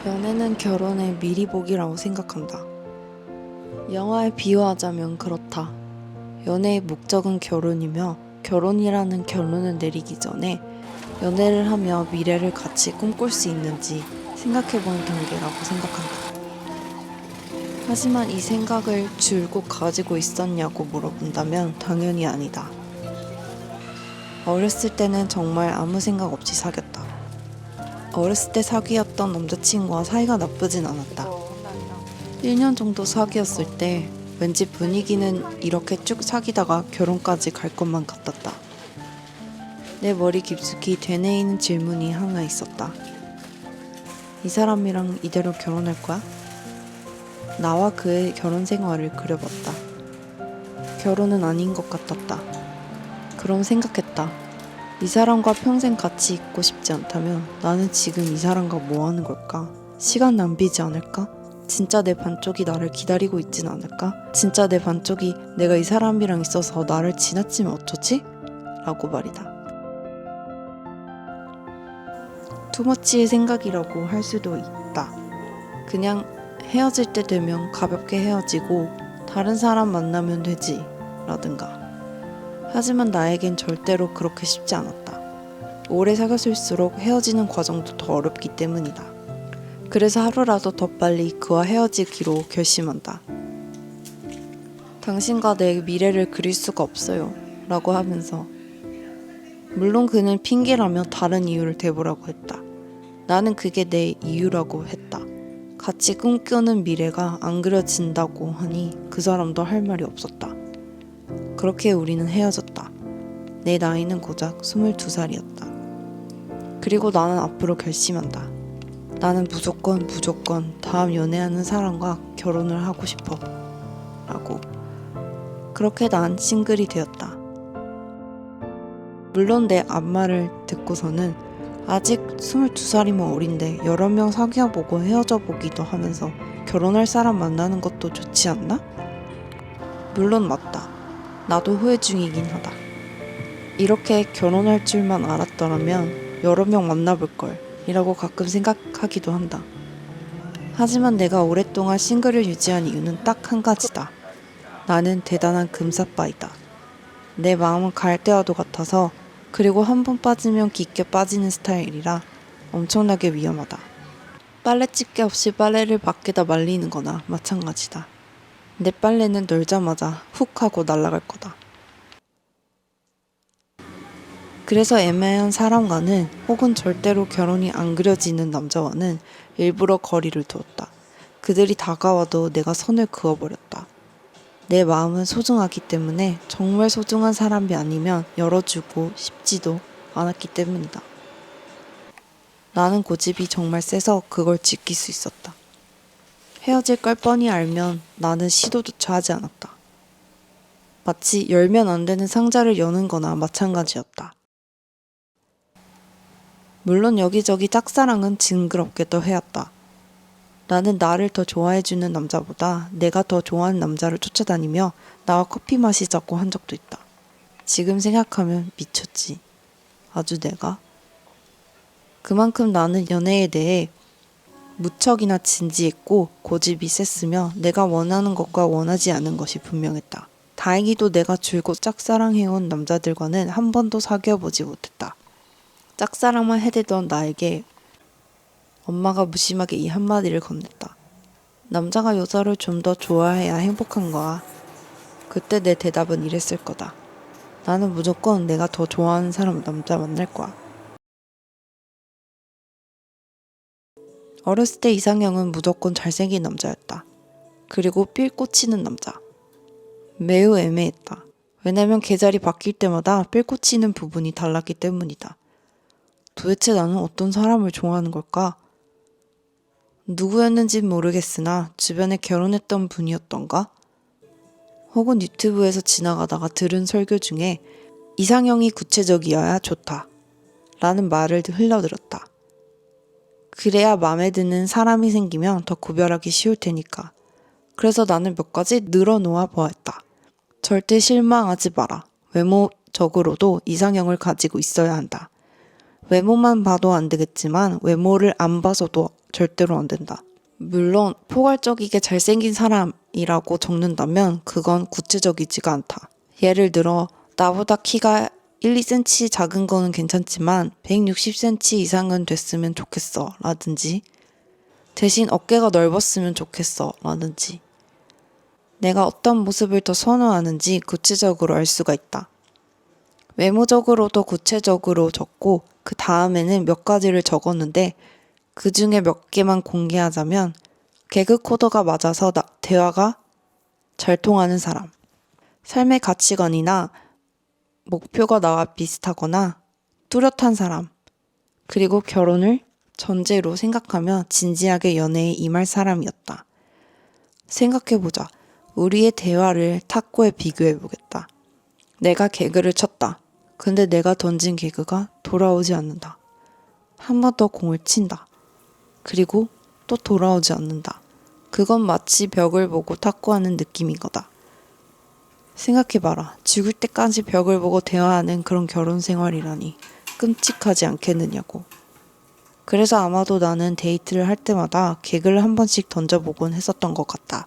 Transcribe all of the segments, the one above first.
연애는 결혼의 미리 보기라고 생각한다. 영화에 비유하자면 그렇다. 연애의 목적은 결혼이며 결혼이라는 결론을 내리기 전에 연애를 하며 미래를 같이 꿈꿀 수 있는지 생각해보는 단계라고 생각한다. 하지만 이 생각을 줄곧 가지고 있었냐고 물어본다면 당연히 아니다. 어렸을 때는 정말 아무 생각 없이 사귀었다. 어렸을 때 사귀었던 남자친구와 사이가 나쁘진 않았다. 1년 정도 사귀었을 때 왠지 분위기는 이렇게 쭉 사귀다가 결혼까지 갈 것만 같았다. 내 머리 깊숙이 되뇌이는 질문이 하나 있었다. 이 사람이랑 이대로 결혼할 거야? 나와 그의 결혼 생활을 그려봤다. 결혼은 아닌 것 같았다. 그럼 생각했다. 이 사람과 평생 같이 있고 싶지 않다면 나는 지금 이 사람과 뭐 하는 걸까? 시간 낭비지 않을까? 진짜 내 반쪽이 나를 기다리고 있진 않을까? 진짜 내 반쪽이 내가 이 사람이랑 있어서 나를 지나치면 어쩌지? 라고 말이다. 투머치의 생각이라고 할 수도 있다. 그냥 헤어질 때 되면 가볍게 헤어지고 다른 사람 만나면 되지 라든가. 하지만 나에겐 절대로 그렇게 쉽지 않았다. 오래 사귀었을수록 헤어지는 과정도 더 어렵기 때문이다. 그래서 하루라도 더 빨리 그와 헤어지기로 결심한다. 당신과 내 미래를 그릴 수가 없어요 라고 하면서 물론 그는 핑계라며 다른 이유를 대보라고 했다. 나는 그게 내 이유라고 했다. 같이 꿈꾸는 미래가 안 그려진다고 하니 그 사람도 할 말이 없었다. 그렇게 우리는 헤어졌다. 내 나이는 고작 22살이었다. 그리고 나는 앞으로 결심한다. 나는 무조건 다음 연애하는 사람과 결혼을 하고 싶어 라고. 그렇게 난 싱글이 되었다. 물론 내 앞말을 듣고서는 아직 22살이면 어린데 여러 명 사귀어보고 헤어져보기도 하면서 결혼할 사람 만나는 것도 좋지 않나? 물론 맞다. 나도 후회 중이긴 하다. 이렇게 결혼할 줄만 알았더라면 여러 명 만나볼걸 이라고 가끔 생각하기도 한다. 하지만 내가 오랫동안 싱글을 유지한 이유는 딱 한 가지다. 나는 대단한 금사빠이다. 내 마음은 갈대와도 같아서 그리고 한 번 빠지면 깊게 빠지는 스타일이라 엄청나게 위험하다. 빨래집게 없이 빨래를 밖에다 말리는 거나 마찬가지다. 내 빨래는 널자마자 훅 하고 날아갈 거다. 그래서 애매한 사람과는 혹은 절대로 결혼이 안 그려지는 남자와는 일부러 거리를 두었다. 그들이 다가와도 내가 선을 그어버렸다. 내 마음은 소중하기 때문에 정말 소중한 사람이 아니면 열어주고 싶지도 않았기 때문이다. 나는 고집이 정말 세서 그걸 지킬 수 있었다. 헤어질 걸 뻔히 알면 나는 시도조차 하지 않았다. 마치 열면 안 되는 상자를 여는 거나 마찬가지였다. 물론 여기저기 짝사랑은 징그럽게도 해왔다. 나는 나를 더 좋아해주는 남자보다 내가 더 좋아하는 남자를 쫓아다니며 나와 커피 마시자고 한 적도 있다. 지금 생각하면 미쳤지. 아주 내가. 그만큼 나는 연애에 대해 무척이나 진지했고 고집이 셌으며 내가 원하는 것과 원하지 않은 것이 분명했다. 다행히도 내가 줄곧 짝사랑해온 남자들과는 한 번도 사귀어보지 못했다. 짝사랑만 해대던 나에게 엄마가 무심하게 이 한마디를 건넸다. 남자가 여자를 좀 더 좋아해야 행복한 거야. 그때 내 대답은 이랬을 거다. 나는 무조건 내가 더 좋아하는 사람 남자 만날 거야. 어렸을 때 이상형은 무조건 잘생긴 남자였다. 그리고 삘 꽂히는 남자. 매우 애매했다. 왜냐면 계절이 바뀔 때마다 삘 꽂히는 부분이 달랐기 때문이다. 도대체 나는 어떤 사람을 좋아하는 걸까? 누구였는진 모르겠으나 주변에 결혼했던 분이었던가? 혹은 유튜브에서 지나가다가 들은 설교 중에 이상형이 구체적이어야 좋다 라는 말을 흘려들었다. 그래야 마음에 드는 사람이 생기면 더 구별하기 쉬울 테니까. 그래서 나는 몇 가지 늘어놓아 보았다. 절대 실망하지 마라. 외모적으로도 이상형을 가지고 있어야 한다. 외모만 봐도 안 되겠지만 외모를 안 봐서도 절대로 안 된다. 물론 포괄적이게 잘생긴 사람이라고 적는다면 그건 구체적이지가 않다. 예를 들어 나보다 키가 1, 2cm 작은 거는 괜찮지만 160cm 이상은 됐으면 좋겠어 라든지 대신 어깨가 넓었으면 좋겠어 라든지 내가 어떤 모습을 더 선호하는지 구체적으로 알 수가 있다. 외모적으로도 구체적으로 적고 그 다음에는 몇 가지를 적었는데 그 중에 몇 개만 공개하자면 개그 코드가 맞아서 대화가 잘 통하는 사람, 삶의 가치관이나 목표가 나와 비슷하거나 뚜렷한 사람, 그리고 결혼을 전제로 생각하며 진지하게 연애에 임할 사람이었다. 생각해보자. 우리의 대화를 탁구에 비교해보겠다. 내가 개그를 쳤다. 근데 내가 던진 개그가 돌아오지 않는다. 한 번 더 공을 친다. 그리고 또 돌아오지 않는다. 그건 마치 벽을 보고 탁구하는 느낌인 거다. 생각해봐라. 죽을 때까지 벽을 보고 대화하는 그런 결혼 생활이라니 끔찍하지 않겠느냐고. 그래서 아마도 나는 데이트를 할 때마다 개그를 한 번씩 던져보곤 했었던 것 같다.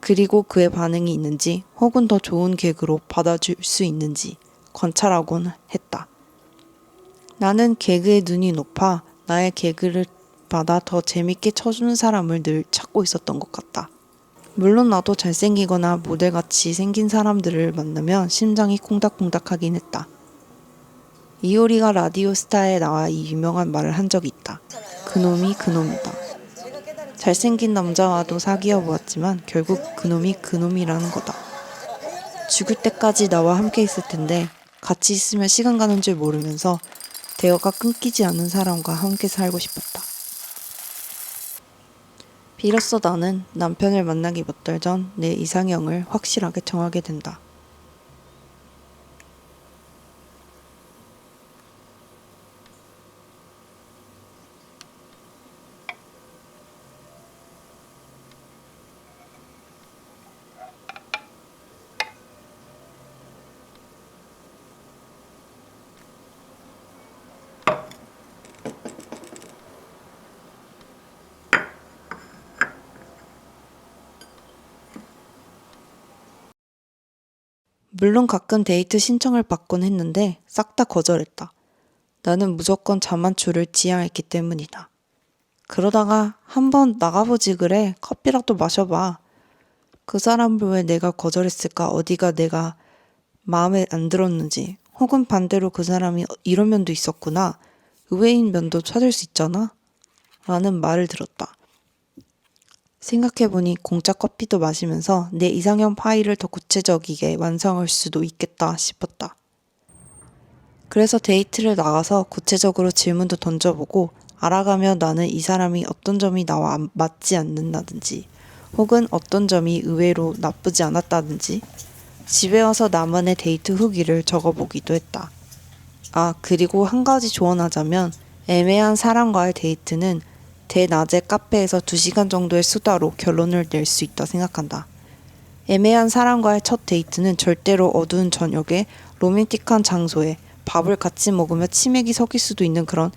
그리고 그의 반응이 있는지 혹은 더 좋은 개그로 받아줄 수 있는지 관찰하곤 했다. 나는 개그에 눈이 높아 나의 개그를 받아 더 재밌게 쳐주는 사람을 늘 찾고 있었던 것 같다. 물론 나도 잘생기거나 모델같이 생긴 사람들을 만나면 심장이 콩닥콩닥하긴 했다. 이효리가 라디오스타에 나와 이 유명한 말을 한 적이 있다. 그놈이 그놈이다. 잘생긴 남자와도 사귀어 보았지만 결국 그놈이 그놈이라는 거다. 죽을 때까지 나와 함께 있을 텐데 같이 있으면 시간 가는 줄 모르면서 대화가 끊기지 않는 사람과 함께 살고 싶었다. 비로소 나는 남편을 만나기 몇 달 전 내 이상형을 확실하게 정하게 된다. 물론 가끔 데이트 신청을 받곤 했는데 싹 다 거절했다. 나는 무조건 자만추를 지향했기 때문이다. 그러다가 한번 나가보지 그래. 커피라도 마셔봐. 그 사람을 왜 내가 거절했을까? 어디가 내가 마음에 안 들었는지 혹은 반대로 그 사람이 이런 면도 있었구나. 의외인 면도 찾을 수 있잖아. 라는 말을 들었다. 생각해보니 공짜 커피도 마시면서 내 이상형 파일을 더 구체적이게 완성할 수도 있겠다 싶었다. 그래서 데이트를 나가서 구체적으로 질문도 던져보고 알아가며 나는 이 사람이 어떤 점이 나와 맞지 않는다든지 혹은 어떤 점이 의외로 나쁘지 않았다든지 집에 와서 나만의 데이트 후기를 적어보기도 했다. 아, 그리고 한 가지 조언하자면 애매한 사람과의 데이트는 대낮에 카페에서 2시간 정도의 수다로 결론을 낼 수 있다 생각한다. 애매한 사람과의 첫 데이트는 절대로 어두운 저녁에 로맨틱한 장소에 밥을 같이 먹으며 치맥이 섞일 수도 있는 그런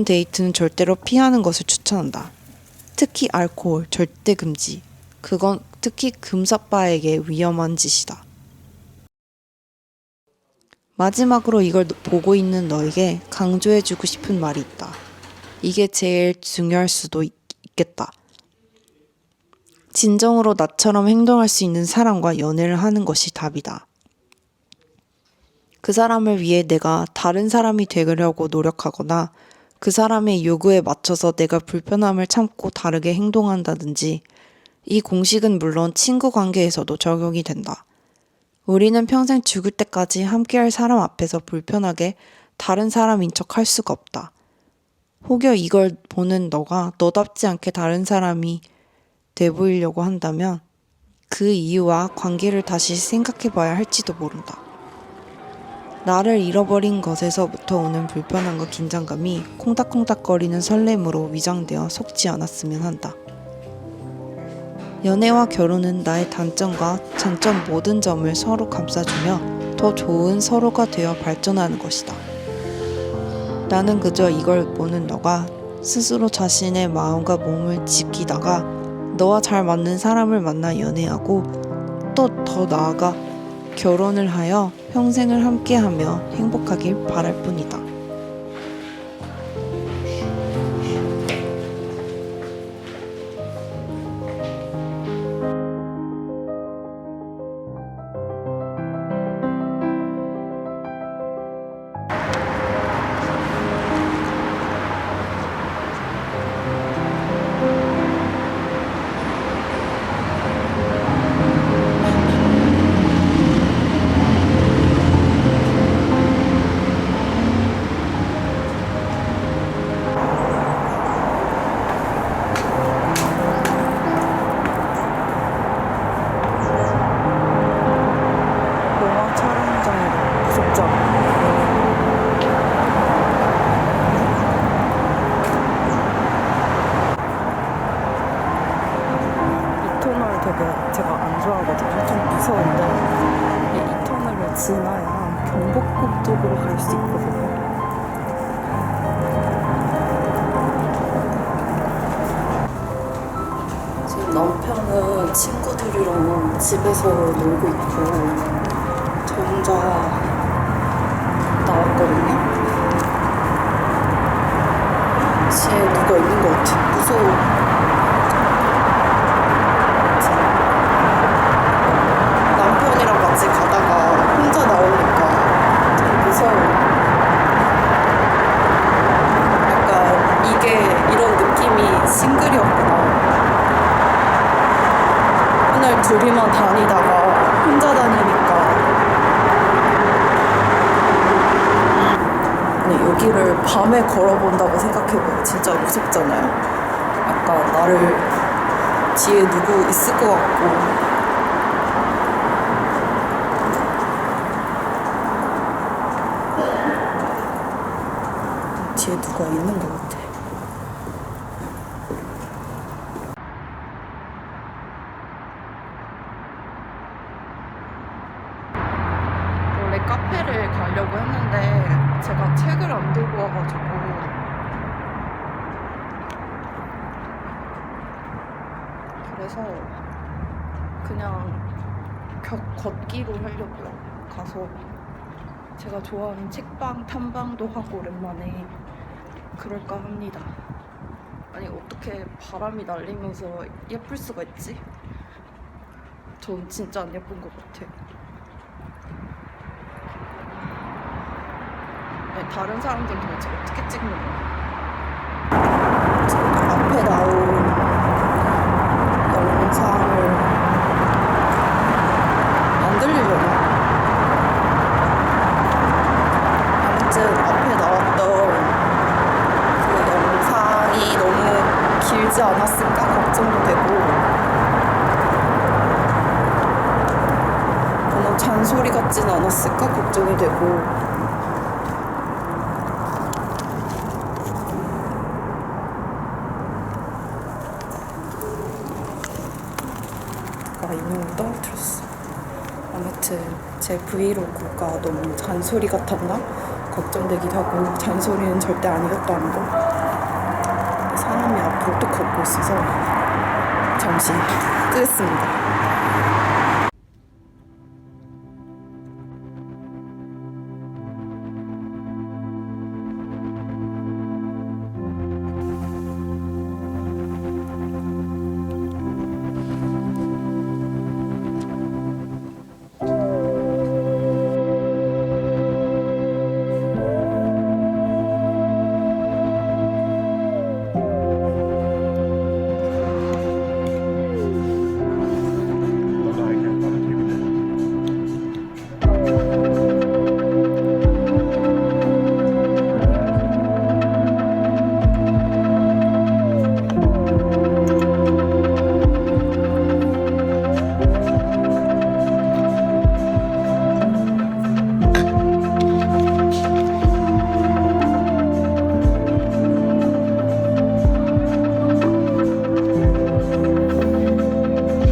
데이트는 절대로 피하는 것을 추천한다. 특히 알코올 절대 금지. 그건 특히 금사빠에게 위험한 짓이다. 마지막으로 이걸 보고 있는 너에게 강조해주고 싶은 말이 있다. 이게 제일 중요할 수도 있겠다. 진정으로 나처럼 행동할 수 있는 사람과 연애를 하는 것이 답이다. 그 사람을 위해 내가 다른 사람이 되려고 노력하거나 그 사람의 요구에 맞춰서 내가 불편함을 참고 다르게 행동한다든지 이 공식은 물론 친구 관계에서도 적용이 된다. 우리는 평생 죽을 때까지 함께할 사람 앞에서 불편하게 다른 사람인 척 할 수가 없다. 혹여 이걸 보는 너가 너답지 않게 다른 사람이 돼 보이려고 한다면 그 이유와 관계를 다시 생각해 봐야 할지도 모른다. 나를 잃어버린 것에서부터 오는 불편함과 긴장감이 콩닥콩닥거리는 설렘으로 위장되어 속지 않았으면 한다. 연애와 결혼은 나의 단점과 장점 모든 점을 서로 감싸주며 더 좋은 서로가 되어 발전하는 것이다. 나는 그저 이걸 보는 너가 스스로 자신의 마음과 몸을 지키다가 너와 잘 맞는 사람을 만나 연애하고 또 더 나아가 결혼을 하여 평생을 함께하며 행복하길 바랄 뿐이다. 영화 촬영장이라 무섭지 않아? 이 터널 되게 제가 안 좋아하거든요. 좀 무서운데 이 터널을 지나야 경복궁 쪽으로 갈 수 있거든요. 지금 남편은 친구들이랑 집에서 놀고 있고 저 혼자 나왔거든요. 뒤에 누가 있는 것 같아. 무서워. 남편이랑 같이 가다가 혼자 나오니까 되게 무서워. 약간 이게 이런 느낌이 싱글이었구나. 맨날 둘이만 다니다가 혼자 다니니까. 아니, 여기를 밤에 걸어본다고 생각해보면 진짜 무섭잖아요. 약간 나를 뒤에 누구 있을 것 같고. 뒤에 누가 있는 것 같아. 원래 카페를 가려고 했는데 제가 책을 안 들고 와가지고 그래서 그냥 걷기로 하려고요. 가서 제가 좋아하는 책방 탐방도 하고 오랜만에 그럴까 합니다. 아니 어떻게 바람이 날리면서 예쁠 수가 있지? 전 진짜 안 예쁜 것 같아. 아니, 다른 사람들은 도대체 어떻게 찍는 거야? 앞에 나온 영상을 안 들리려나? 아무튼 앞에 나왔던 그 영상이 너무 길지 않았을까 걱정도 되고 너무 잔소리 같진 않았을까 걱정이 되고 인형을 떨어뜨렸어. 아무튼 제 브이로그가 너무 잔소리 같았나? 걱정되기도 하고 잔소리는 절대 아니었다는 거. 사람이 앞으로 또 걷고 있어서 잠시 끄겠습니다.